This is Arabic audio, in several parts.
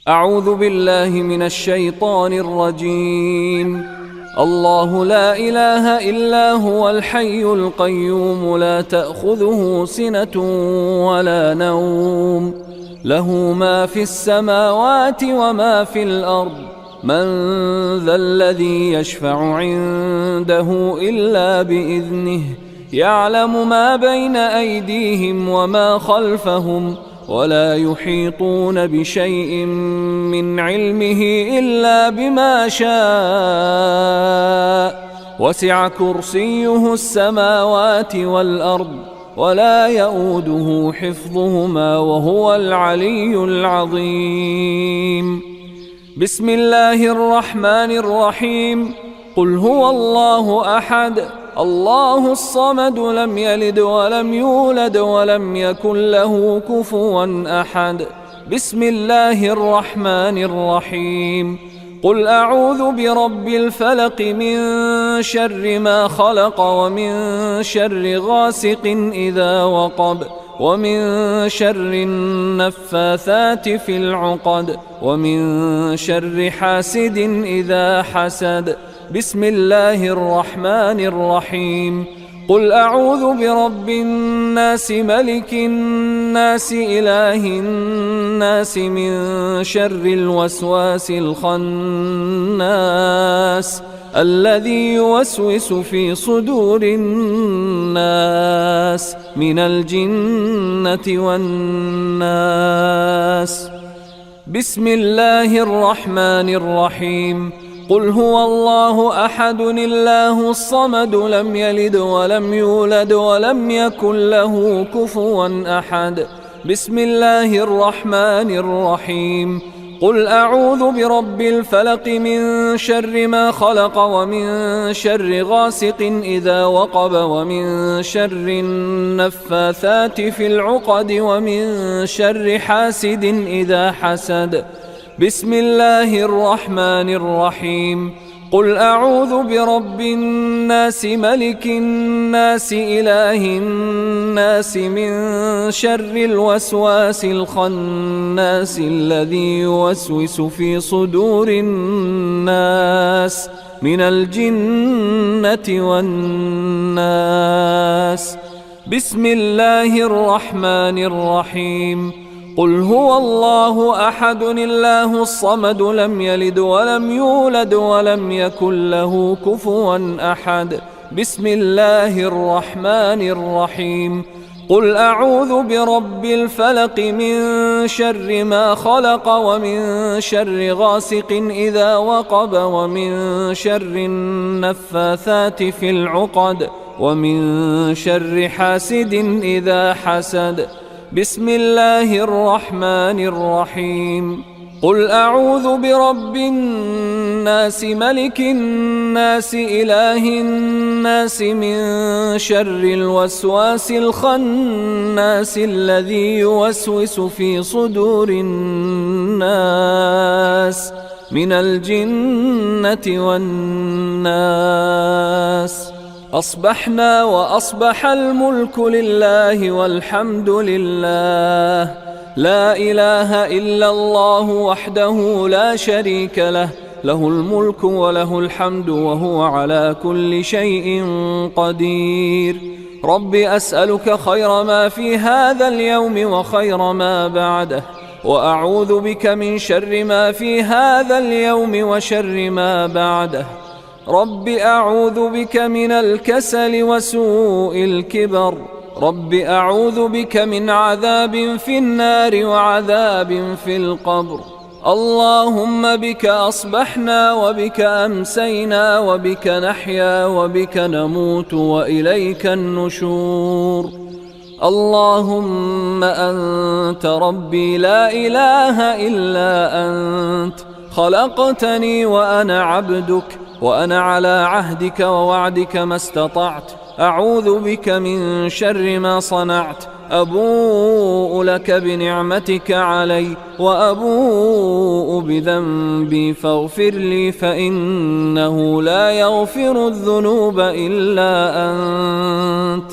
أعوذ بالله من الشيطان الرجيم. الله لا إله إلا هو الحي القيوم لا تأخذه سنة ولا نوم له ما في السماوات وما في الأرض من ذا الذي يشفع عنده إلا بإذنه يعلم ما بين أيديهم وما خلفهم ولا يحيطون بشيء من علمه إلا بما شاء وسع كرسيه السماوات والأرض ولا يؤوده حفظهما وهو العلي العظيم. بسم الله الرحمن الرحيم. قل هو الله أحد الله الصمد لم يلد ولم يولد ولم يكن له كفوا أحد. بسم الله الرحمن الرحيم. قل أعوذ برب الفلق من شر ما خلق ومن شر غاسق إذا وقب ومن شر النفاثات في العقد ومن شر حاسد إذا حسد. بسم الله الرحمن الرحيم. قل أعوذ برب الناس ملك الناس إله الناس من شر الوسواس الخناس الذي يوسوس في صدور الناس من الجنة والناس. بسم الله الرحمن الرحيم. قل هو الله أحد الله الصمد لم يلد ولم يولد ولم يكن له كفوا أحد. بسم الله الرحمن الرحيم. قل أعوذ برب الفلق من شر ما خلق ومن شر غاسق إذا وقب ومن شر النفاثات في العقد ومن شر حاسد إذا حسد. بسم الله الرحمن الرحيم. قل أعوذ برب الناس ملك الناس إله الناس من شر الوسواس الخناس الذي يوسوس في صدور الناس من الجنة والناس. بسم الله الرحمن الرحيم. قل هو الله أحد الله الصمد لم يلد ولم يولد ولم يكن له كفوا أحد. بسم الله الرحمن الرحيم. قل أعوذ برب الفلق من شر ما خلق ومن شر غاسق إذا وقب ومن شر النفاثات في العقد ومن شر حاسد إذا حسد. بسم الله الرحمن الرحيم. قل أعوذ برب الناس ملك الناس إله الناس من شر الوسواس الخناس الذي يوسوس في صدور الناس من الجنة والناس. أصبحنا وأصبح الملك لله والحمد لله لا إله إلا الله وحده لا شريك له له الملك وله الحمد وهو على كل شيء قدير. رب أسألك خير ما في هذا اليوم وخير ما بعده وأعوذ بك من شر ما في هذا اليوم وشر ما بعده. رب أعوذ بك من الكسل وسوء الكبر. رب أعوذ بك من عذاب في النار وعذاب في القبر. اللهم بك أصبحنا وبك أمسينا وبك نحيا وبك نموت وإليك النشور. اللهم أنت ربي لا إله إلا أنت خلقتني وأنا عبدك وأنا على عهدك ووعدك ما استطعت. أعوذ بك من شر ما صنعت. أبوء لك بنعمتك علي وأبوء بذنبي فاغفر لي فإنه لا يغفر الذنوب إلا أنت.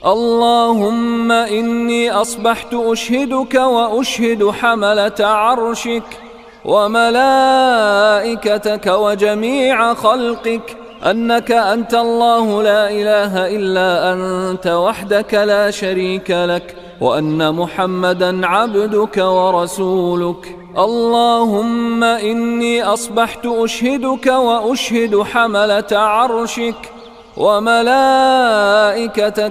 اللهم إني أصبحت أشهدك وأشهد حملة عرشك وملائكتك وجميع خلقك أنك أنت الله لا إله إلا أنت وحدك لا شريك لك، وأن محمدا عبدك ورسولك. اللهم إني أصبحت أشهدك وأشهد حملة عرشك وملائكتك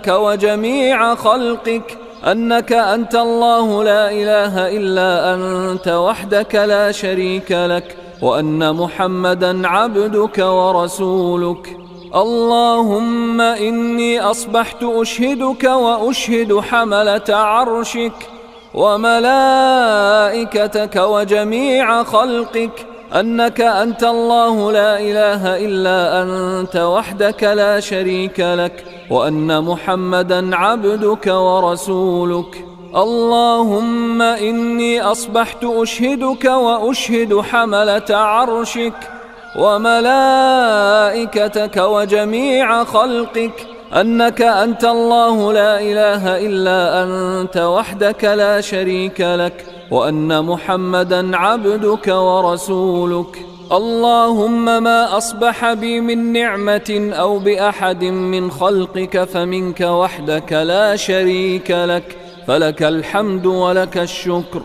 وجميع خلقك أنك أنت الله لا إله إلا أنت وحدك لا شريك لك، وأن محمدا عبدك ورسولك. اللهم إني أصبحت أشهدك وأشهد حملة عرشك وملائكتك وجميع خلقك أنك أنت الله لا إله إلا أنت وحدك لا شريك لك، وأن محمدا عبدك ورسولك. اللهم إني أصبحت أشهدك وأشهد حملة عرشك وملائكتك وجميع خلقك أنك أنت الله لا إله إلا أنت وحدك لا شريك لك، وأن محمدا عبدك ورسولك. اللهم ما أصبح بي من نعمة أو بأحد من خلقك فمنك وحدك لا شريك لك، فلك الحمد ولك الشكر.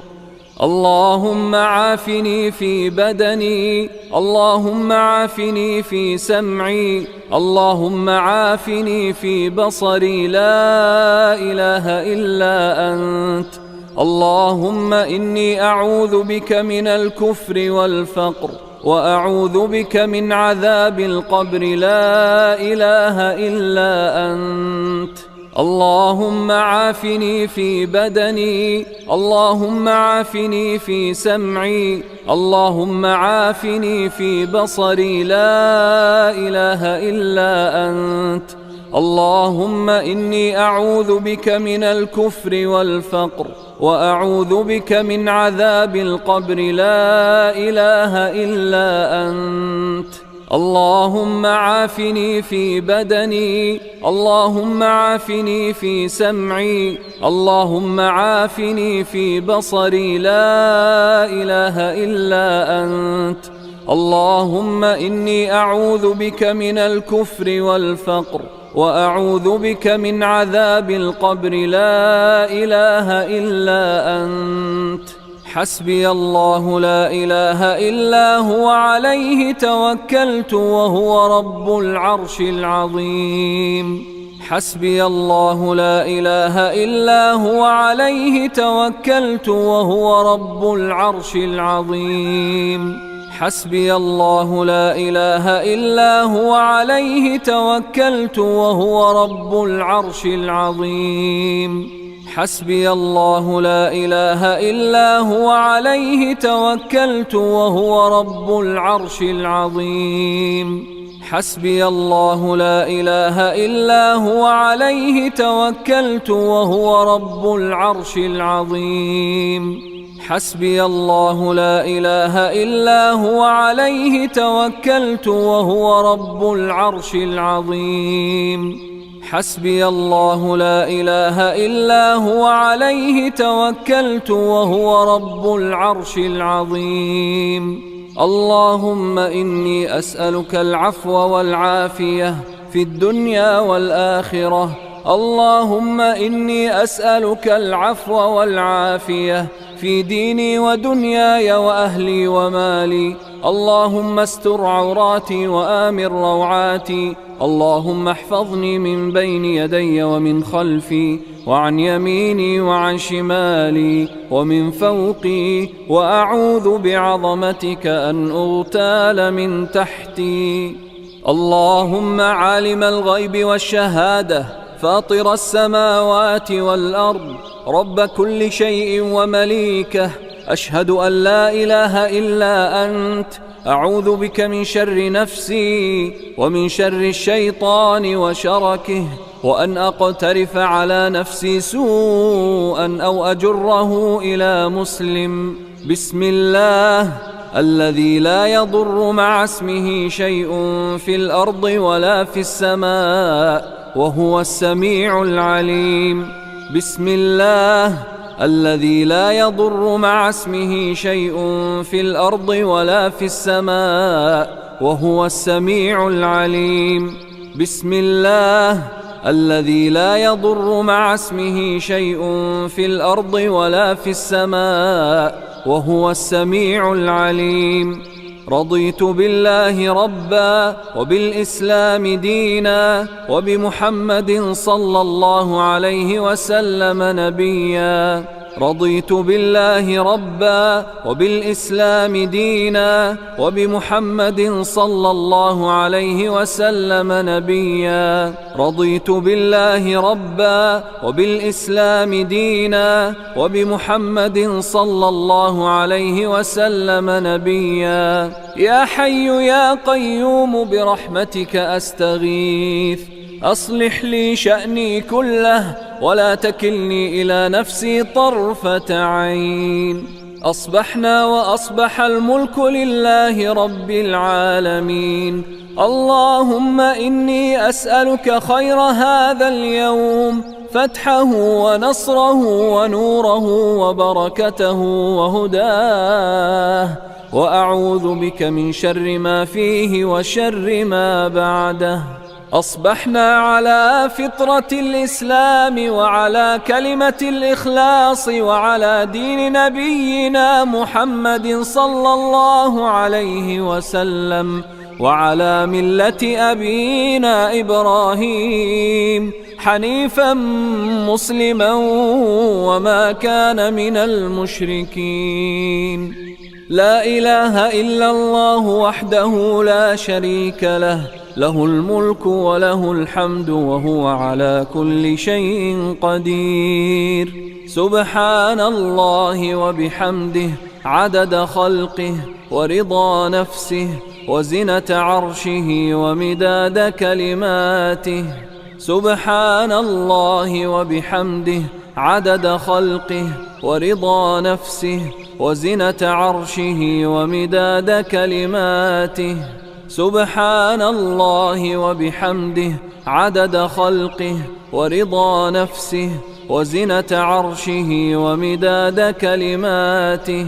اللهم عافني في بدني، اللهم عافني في سمعي، اللهم عافني في بصري، لا إله إلا أنت. اللهم إني أعوذ بك من الكفر والفقر، وأعوذ بك من عذاب القبر، لا إله إلا أنت. اللهم عافني في بدني، اللهم عافني في سمعي، اللهم عافني في بصري، لا إله إلا أنت. اللهم إني أعوذ بك من الكفر والفقر، وأعوذ بك من عذاب القبر، لا إله إلا أنت. اللهم عافني في بدني، اللهم عافني في سمعي، اللهم عافني في بصري، لا إله إلا أنت. اللهم إني أعوذ بك من الكفر والفقر، وأعوذ بك من عذاب القبر، لا إله إلا أنت. حسبي الله لا إله إلا هو عليه توكلت وهو رب العرش العظيم. حسبي الله لا إله إلا هو عليه توكلت وهو رب العرش العظيم. حسبي الله لا إله إلا هو عليه توكلت وهو رب العرش العظيم. حسبي الله لا إله إلا هو عليه توكلت وهو رب العرش العظيم. حسبي الله لا إله إلا هو عليه توكلت وهو رب العرش العظيم. حسبي الله لا إله إلا هو عليه توكلت وهو رب العرش العظيم. حسبي الله لا إله إلا هو عليه توكلت وهو رب العرش العظيم. اللهم إني أسألك العفو والعافية في الدنيا والآخرة. اللهم إني أسألك العفو والعافية في ديني ودنياي وأهلي ومالي. اللهم استر عوراتي وآمن روعاتي. اللهم احفظني من بين يدي ومن خلفي وعن يميني وعن شمالي ومن فوقي، وأعوذ بعظمتك أن أغتال من تحتي. اللهم عالم الغيب والشهادة، فاطر السماوات والأرض، رب كل شيء ومليكه، أشهد أن لا إله إلا أنت. أعوذ بك من شر نفسي ومن شر الشيطان وشركه، وأن أقترف على نفسي سوءا أو أجره إلى مسلم. بسم الله الذي لا يضر مع اسمه شيء في الأرض ولا في السماء، وهو السميع العليم. بسم الله الذي لا يضر مع اسمه شيء في الأرض ولا في السماء وهو السميع العليم. بسم الله الذي لا يضر مع اسمه شيء في الأرض ولا في السماء وهو السميع العليم. رضيت بالله ربا وبالإسلام دينا وبمحمد صلى الله عليه وسلم نبيا. رضيت بالله ربا وبالإسلام دينا وبمحمد صلى الله عليه وسلم نبيا. رضيت بالله ربا وبالإسلام دينا وبمحمد صلى الله عليه وسلم نبيا. يا حي يا قيوم برحمتك أستغيث، أصلح لي شأني كله ولا تكلني إلى نفسي طرفة عين. أصبحنا وأصبح الملك لله رب العالمين. اللهم إني أسألك خير هذا اليوم، فتحه ونصره ونوره وبركته وهداه، وأعوذ بك من شر ما فيه وشر ما بعده. أصبحنا على فطرة الإسلام وعلى كلمة الإخلاص وعلى دين نبينا محمد صلى الله عليه وسلم وعلى ملة أبينا إبراهيم حنيفا مسلما وما كان من المشركين. لا إله إلا الله وحده لا شريك له، له الملك وله الحمد وهو على كل شيء قدير. سبحان الله وبحمده عدد خلقه ورضا نفسه وزنة عرشه ومداد كلماته. سبحان الله وبحمده عدد خلقه ورضا نفسه وزنة عرشه ومداد كلماته. سبحان الله وبحمده عدد خلقه ورضا نفسه وزنة عرشه ومداد كلماته.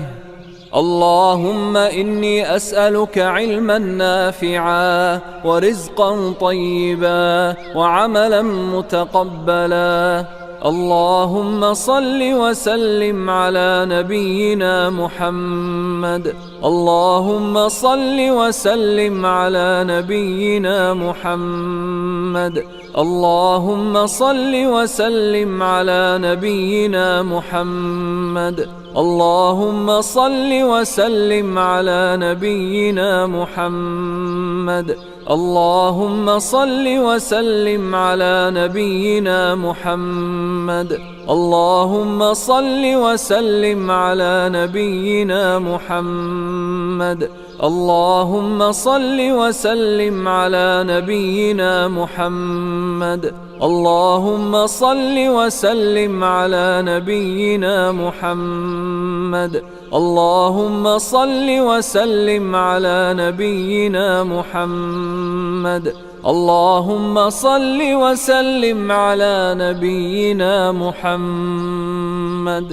اللهم إني أسألك علما نافعا ورزقا طيبا وعملا متقبلا. اللهم صل وسلم على نبينا محمد. اللهم صل وسلم على نبينا محمد. اللهم صل وسلم على نبينا محمد. اللهم صل وسلم على نبينا محمد. اللهم صل وسلم على نبينا محمد. اللهم صل وسلم على نبينا محمد. اللهم صل وسلم على نبينا محمد. اللهم صل وسلم على نبينا محمد. اللهم صل وسلم على نبينا محمد. اللهم صل وسلم على نبينا محمد.